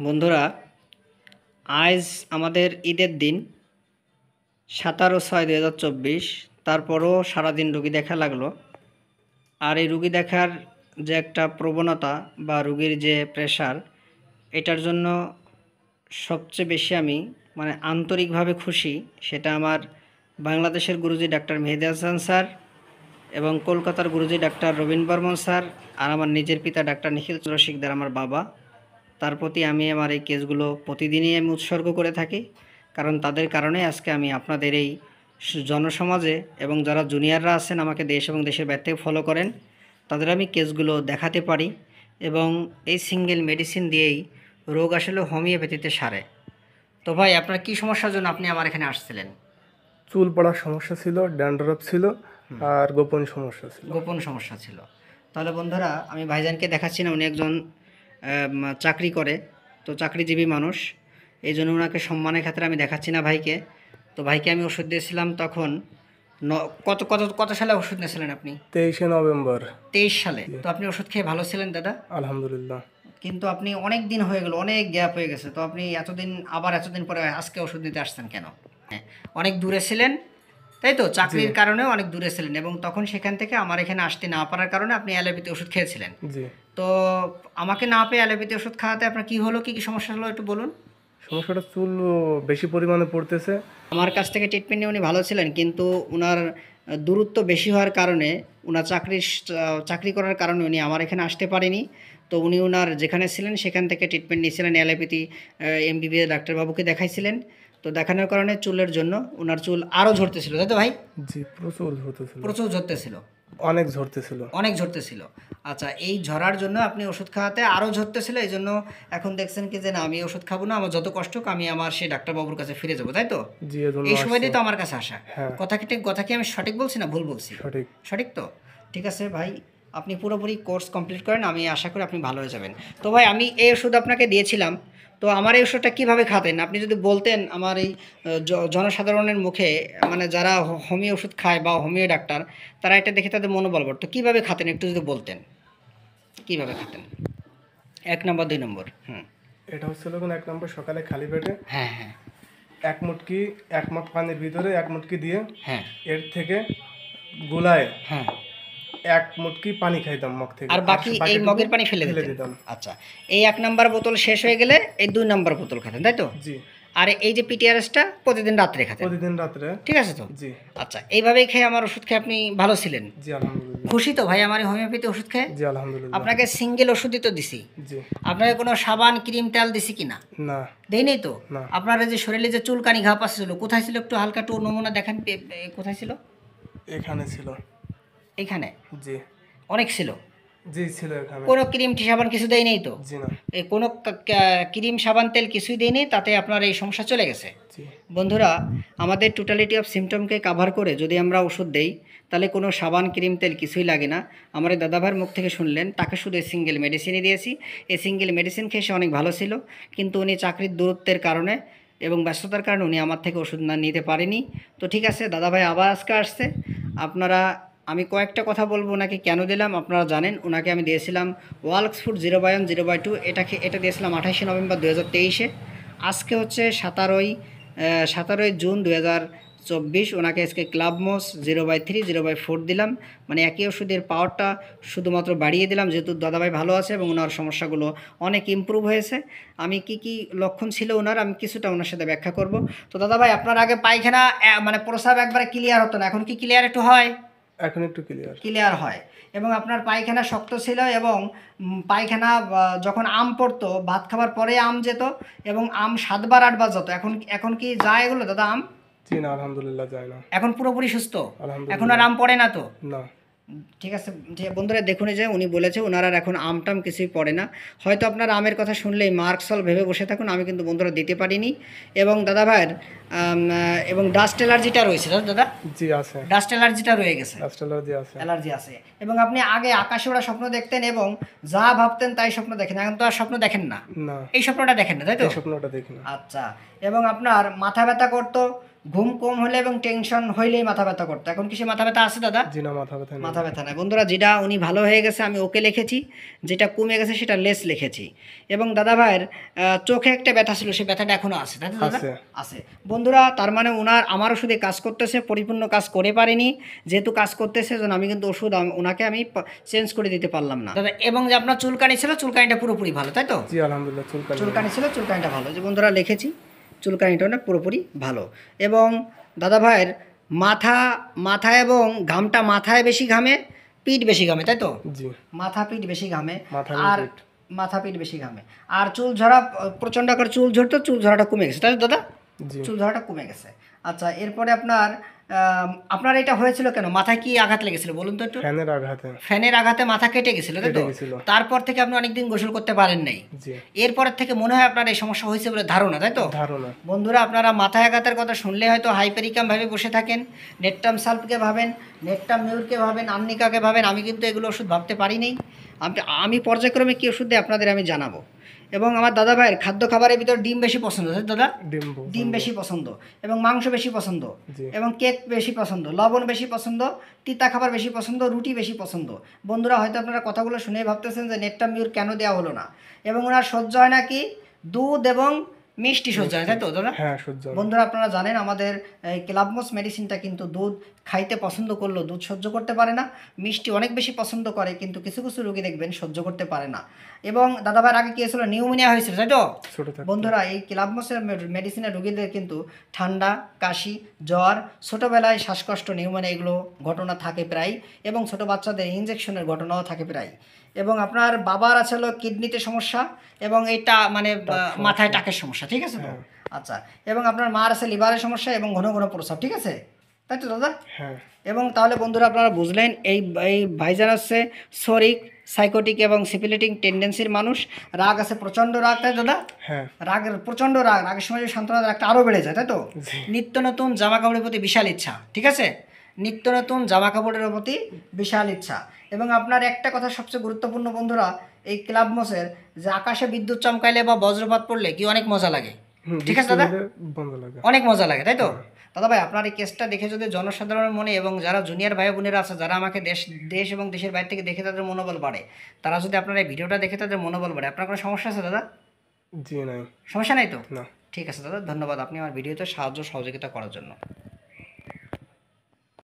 বন্ধুরা, আজ আমাদের ঈদের দিন 17/6/2024। তারপরও সারাদিন রুগী দেখা লাগলো। আর এই রুগী দেখার যে একটা প্রবণতা বা রুগীর যে প্রেশার, এটার জন্য সবচেয়ে বেশি আমি আন্তরিকভাবে খুশি। সেটা আমার বাংলাদেশের গুরুজি ডাক্তার মেহেদি হাসান স্যার এবং কলকাতার গুরুজি ডাক্তার রবীন বর্মন স্যার আর আমার নিজের পিতা ডাক্তার নিখিল চন্দ্র শিকদার আমার বাবা। তার প্রতি আমি আমার এই কেসগুলো প্রতিদিনই আমি উৎসর্গ করে থাকি, কারণ তাদের কারণে আজকে আমি আপনাদের এই জনসমাজে এবং যারা জুনিয়ররা আছেন আমাকে দেশ এবং দেশের বাইরে থেকে ফলো করেন, তাদের আমি কেসগুলো দেখাতে পারি এবং এই সিঙ্গেল মেডিসিন দিয়েই রোগ আসলে হোমিওপ্যাথিতে সারে। তো ভাই, আপনার কি সমস্যার জন্য আপনি আমার এখানে আসছিলেন? চুল পড়ার সমস্যা ছিল, ড্যান্ড্রফ ছিল, আর গোপন সমস্যা ছিল। তাহলে বন্ধুরা, আমি ভাইজানকে দেখাচ্ছি না, উনি একজন চাকরি করে, তো চাকরিজীবী মানুষ, এই জন্য ওনাকে সম্মানের ক্ষেত্রে আমি দেখাচ্ছি না ভাইকে। তো ভাইকে আমি ওষুধ দিয়েছিলাম তখন কত কত কত সালে ওষুধ নিয়েছিলেন আপনি? 23শে নভেম্বর 23 সালে। তো আপনি ওষুধ খেয়ে ভালো ছিলেন দাদা? আলহামদুলিল্লাহ। কিন্তু আপনি অনেক দিন হয়ে গেল, অনেক গ্যাপ হয়ে গেছে, তো আপনি এতদিন পরে আজকে ওষুধ নিতে আসছেন কেন? হ্যাঁ, অনেক দূরে ছিলেন, তাই তো? চাকরির কারণেও অনেক দূরে ছিলেন এবং তখন সেখান থেকে আমার এখানে আসতে না পারার কারণে আপনি অ্যালোপ্যাথি ওষুধ খেয়েছিলেন। জি। তো আমাকে না পেয়ে অ্যালোপ্যাথি ওষুধ খাওয়াতে আপনার কি হলো, কি সমস্যা হলো একটু বলুন। সমস্যাটা চুল বেশি পরিমাণে পড়তেছে। আমার কাছ থেকে ট্রিটমেন্ট নিয়ে উনি ভালো ছিলেন, কিন্তু ওনার দূরত্ব বেশি হওয়ার কারণে, ওনার চাকরি করার কারণে উনি আমার এখানে আসতে পারেনি। তো উনি ওনার যেখানে ছিলেন সেখান থেকে ট্রিটমেন্ট নিয়েছিলেন, অ্যালোপ্যাথি এমবিবিএস ডাক্তারবাবুকে দেখাইছিলেন। তো দেখানোর কারণে চুলের জন্য ওনার চুল আরও ঝরতেছিল, তাই তো ভাই? জি, প্রচুর ঝরতেছিল। অনেক ঝরতেছিল। আচ্ছা, এই ঝরার জন্য আপনি ওষুধ খাওয়াতে আরও ঝরতেছিল, এই জন্য এখন দেখছেন কি যে না, আমি ওষুধ খাবো না, আমার যত কষ্ট হোক আমি আমার সেই ডাক্তারবাবুর কাছে ফিরে যাবো, তাই তো? জি, এজন্য এই সময় দিয়ে তো আমার কাছে আসা। হ্যাঁ। কথা কি আমি সঠিক বলছি না ভুল বলছি? সঠিক তো? ঠিক আছে ভাই, আপনি পুরোপুরি কোর্স কমপ্লিট করেন, আমি আশা করি আপনি ভালো হয়ে যাবেন। তো ভাই, আমি এই ওষুধ আপনাকে দিয়েছিলাম, তো আমার এই ওষুধটা কীভাবে খাতেন আপনি যদি বলতেন আমার এই জনসাধারণের মুখে, যারা হোমিও ওষুধ খায় বা হোমিও ডাক্তার, তারা এটা দেখে তাদের মনোবল বাড়তো। কীভাবে খাতেন একটু যদি বলতেন, কীভাবে খাতেন? 1 নম্বর 2 নম্বর। এটা হচ্ছিল কোন 1 নম্বর, সকালে খালি পেটে হ্যাঁ হ্যাঁ, এক মগ পানির ভিতরে 1 মুটকি দিয়ে, হ্যাঁ, এর থেকে গুলায় হ্যাঁ, 1 মুটকি পানি খাইতাম মগ থেকে, আর বাকি এই মগের পানি ফেলে দিতাম। আচ্ছা, এই 1 নাম্বার বোতল শেষ হয়ে গেলে এই 2 নাম্বার বোতল খেতেন, তাই তো? জি। আর এই যে পিটিআরএসটা প্রতিদিন রাত্রে খেতেন? প্রতিদিন রাত্রে। ঠিক আছে তো? জি। আচ্ছা, এইভাবেই খেয়ে আমার ওষুধ খেয়ে আপনি ভালো ছিলেন? জি, আলহামদুলিল্লাহ। খুশি তো ভাই আমার হোমিওপ্যাথি ওষুধ খেয়ে? জি, আলহামদুলিল্লাহ। আপনাকে সিঙ্গেল ওষুধই তো দিছি। জি। আপনাকে কোনো সাবান, ক্রিম, তেল দিছি কিনা? না। দেইনি তো? না। আপনার যে শরীরে যে চুলকানি ঘা পাচ্ছিল কোথায় ছিল, একটু হালকা একটু নমুনা দেখেন, কোথায় ছিল? এখানে ছিল। এখানে? জি। অনেক ছিল? জি, ছিল এখানে। কোনো ক্রিম সাবান কিছু দেয় নেই তো? জি না। এই কোনো ক্রিম সাবান তেল কিছুই দেয়নি, তাতে আপনার এই সমস্যা চলে গেছে। জি। বন্ধুরা, আমাদের টোটালিটি অফ সিমটমকে কাভার করে যদি আমরা ওষুধ দেই, তাহলে কোনো সাবান, ক্রিম, তেল কিছুই লাগে না। আমার এই দাদাভাইয়ের মুখ থেকে শুনলেন, তাকে শুধু এই সিঙ্গেল মেডিসিনই দিয়েছি। এই সিঙ্গেল মেডিসিন খেয়ে সে অনেক ভালো ছিল, কিন্তু উনি চাকরির দূরত্বের কারণে এবং ব্যস্ততার কারণে উনি আমার থেকে ওষুধ না নিতে পারেনি। তো ঠিক আছে, দাদাভাই আবার আজকে আসছে। আমি কয়েকটা কথা বলবো ওনাকে কেন দিলাম আপনারা জানেন। ওনাকে আমি দিয়েছিলাম ওয়ালক্স ফুড 0/1 0/2, এটা দিয়েছিলাম 28শে নভেম্বর 2023-এ। আজকে হচ্ছে 17ই জুন 2024। ওনাকে আজকে ক্লাবমোস 0/3 0/4 দিলাম, একই ওষুধের পাওয়ারটা শুধুমাত্র বাড়িয়ে দিলাম, যেহেতু দাদাভাই ভালো আছে এবং ওনার সমস্যাগুলো অনেক ইমপ্রুভ হয়েছে। আমি কি লক্ষণ ছিল ওনার, আমি কিছুটা ওনার সাথে ব্যাখ্যা করব। তো দাদাভাই, আপনার আগে পায়খানা প্রস্রাব একবারে ক্লিয়ার হতো না, এখন কি ক্লিয়ার একটু হয়? এখন একটু ক্লিয়ার হয়। এবং আপনার পায়খানা শক্ত ছিল এবং পায়খানা যখন আম পড়তো, ভাত খাবার পরে আম যেত এবং আম 7বার 8বার যেত। এখন কি যায় এগুলো দাদা আম? জি না, আলহামদুলিল্লাহ যায় না। এখন পুরোপুরি সুস্থ? আলহামদুলিল্লাহ। এখন আর আম পড়ে না তো? না। ঠিক আছে বন্ধুরা, দেখুন যে উনি বলেছে ওনার আর এখন আমটাম কিছুই পড়ে না। হয়তো আপনার আমের কথা শুনলেই মার্কসল ভেবে বসে থাকুন, আমি কিন্তু বন্ধুরা দিতে পারিনি। এবং দাদা ভাইয়ের এবং ডাস্ট অ্যালার্জিটা রয়েছে দাদা? জি আছে, ডাস্ট অ্যালার্জিটা রয়ে গেছে। অ্যালার্জি আছে। এবং আপনি আগে আকাশে ওড়া স্বপ্ন দেখতেন এবং যা ভাবতেন তাই স্বপ্ন দেখেন, এখন তো আর স্বপ্ন দেখেন না? এই স্বপ্নটা দেখেন না, তাই তো? এই স্বপ্নটা দেখি না। আচ্ছা, এবং আপনার মাথা ব্যথা করতো, ঘুম কম হলে এবং টেনশন হইলেই মাথা ব্যথা করতো, এখন কি সে মাথা ব্যথা আছে দাদা? জি না, মাথা ব্যথা নেই। মাথা ব্যথা নাই। বন্ধুরা, যেটা উনি ভালো হয়ে গেছে আমি ওকে লিখেছি, যেটা কমে গেছে সেটা লেস লিখেছি। এবং দাদা ভাইয়ের চোখে একটা ব্যথা ছিল, সেই ব্যথাটা এখনো আছে, তাই তো দাদা? আছে। আছে। বন্ধুরা, তার মানে ওনার আমার ওষুধে কাজ করতেছে, পরিপূর্ণ কাজ করে পারেনি, যেহেতু কাজ করতেছে যেন আমি কিন্তু ওষুধ ওনাকে আমি চেঞ্জ করে দিতে পারলাম না দাদা। এবং যে আপনার চুলকানি ছিল, চুলকানিটা পুরোপুরি ভালো, তাই তো? জি আলহামদুলিল্লাহ, চুলকানি ছিল, চুলকানিটা ভালো, যে বন্ধুরা লিখেছি চুলকানিটা না পুরোপুরি ভালো। এবং দাদা ভাইয়ের মাথা এবং ঘামটা মাথায় বেশি ঘামে, পিঠ বেশি ঘামে, তাই তো? জি। মাথা পিঠ বেশি ঘামে, মাথা আর পিঠ। মাথা পিঠ বেশি ঘামে। আর চুল ঝরা, প্রচণ্ড আকার চুল ঝরতো, চুল ঝরাটা কমে গেছে, তাই তো দাদা? জি। চুল ঝরাটা কমে গেছে। আচ্ছা, এরপরে আপনার এটা হয়েছিল কেন? মাথায় কি আঘাত লেগেছিল বলুন তো একটু? ফ্যানের আঘাতে মাথা কেটে গেছিল, তাই তো? তারপর থেকে আপনি অনেকদিন গোসল করতে পারেন নাই। এরপরের থেকে মনে হয় আপনার এই সমস্যা হয়েছে বলে ধারণা, তাই তো? বন্ধুরা, আপনারা মাথায় আঘাতের কথা শুনলে হয়তো হাইপেরিকাম ভাবে বসে থাকেন, নেটটাম সালফকে ভাবেন, নেটটাম মিউরকে ভাবেন, আর্নিকাকে ভাবেন। আমি কিন্তু এগুলো ওষুধ ভাবতে পারি নাই। আমি পর্যায়ক্রমে কী ওষুধ দেয় আপনাদের আমি জানাবো। এবং আমার দাদা ভাইয়ের খাদ্য খাবারের ভিতর ডিম বেশি পছন্দ, তাই দাদা? ডিম বেশি পছন্দ, এবং মাংস বেশি পছন্দ, এবং কেক বেশি পছন্দ, লবণ বেশি পছন্দ, তিতা খাবার বেশি পছন্দ, রুটি বেশি পছন্দ। বন্ধুরা, হয়তো আপনারা কথাগুলো শুনেই ভাবতেছেন যে নেটটাম মিউর কেন দেওয়া হলো না। এবং ওনার সহ্য হয় না কি? দুধ এবং মিষ্টি সহ্য হয়, তাই তো দাদা? হ্যাঁ, সহ্য হয়। বন্ধুরা, আপনারা জানেন আমাদের ক্লাবমোস মেডিসিনটা কিন্তু দুধ খাইতে পছন্দ করলেও দুধ সহ্য করতে পারে না, মিষ্টি অনেক বেশি পছন্দ করে, কিন্তু কিছু কিছু রোগী দেখবেন সহ্য করতে পারে না। এবং দাদাভাইয়ের আগে কি হয়েছিল? নিউমোনিয়া হয়েছিল, তাই তো? বন্ধুরা, এই ক্লাবমোসের মেডিসিনের রোগীদের কিন্তু ঠান্ডা, কাশি, জ্বর, ছোটোবেলায় শ্বাসকষ্ট, নিউমোনিয়া এগুলো ঘটনা থাকে প্রায়, এবং ছোটো বাচ্চাদের ইনজেকশনের ঘটনাও থাকে প্রায়। এবং আপনার বাবার আছে হলো কিডনিতে সমস্যা, এবং এটা মানে মাথায় টাকের সমস্যা, ঠিক আছে তো? আচ্ছা, এবং আপনার মার আছে লিভারের সমস্যা এবং ঘন ঘন প্রস্রাব, ঠিক আছে, তাই তো দাদা? হ্যাঁ। এবং তাহলে বন্ধুরা, আপনারা বুঝলেন এই ভাইজান হচ্ছে সরিক, সাইকোটিক এবং সিপিলিটিং টেন্ডেন্সির মানুষ। রাগ আছে, প্রচণ্ড রাগ, তাই দাদা? হ্যাঁ। রাগের প্রচণ্ড রাগের সময় যে সান্ত্বনা রাগটা আরও বেড়ে যায়, তাই তো? নিত্য নতুন জামা কাপড়ের প্রতি বিশাল ইচ্ছা, ঠিক আছে, নিত্য নতুন জামা কাপড়ের প্রতি বিশাল ইচ্ছা। এবং আপনার একটা কথা সবচেয়ে গুরুত্বপূর্ণ বন্ধুরা, এই ক্লাবমোসের যে আকাশে বিদ্যুৎ চমকাইলে বা বজ্রপাত পড়লে কি অনেক মজা লাগে, ঠিক আছে দাদা? অনেক মজা লাগে, তাই তো? দাদা ভাই, আপনার এই কেসটা দেখে যদি জনসাধারণের মনে এবং যারা জুনিয়র ভাই বোনেরা আছে, যারা আমাকে দেশ এবং দেশের বাইরে থেকে দেখে তাদের মনোবল বাড়ে, তারা যদি আপনার এই ভিডিওটা দেখে তাদের মনোবল বাড়ে, আপনার কোনো সমস্যা আছে দাদা? জি নাই। সমস্যা নাই তো? না। ঠিক আছে দাদা, ধন্যবাদ আপনি আমার ভিডিওতে সাহায্য সহযোগিতা করার জন্য।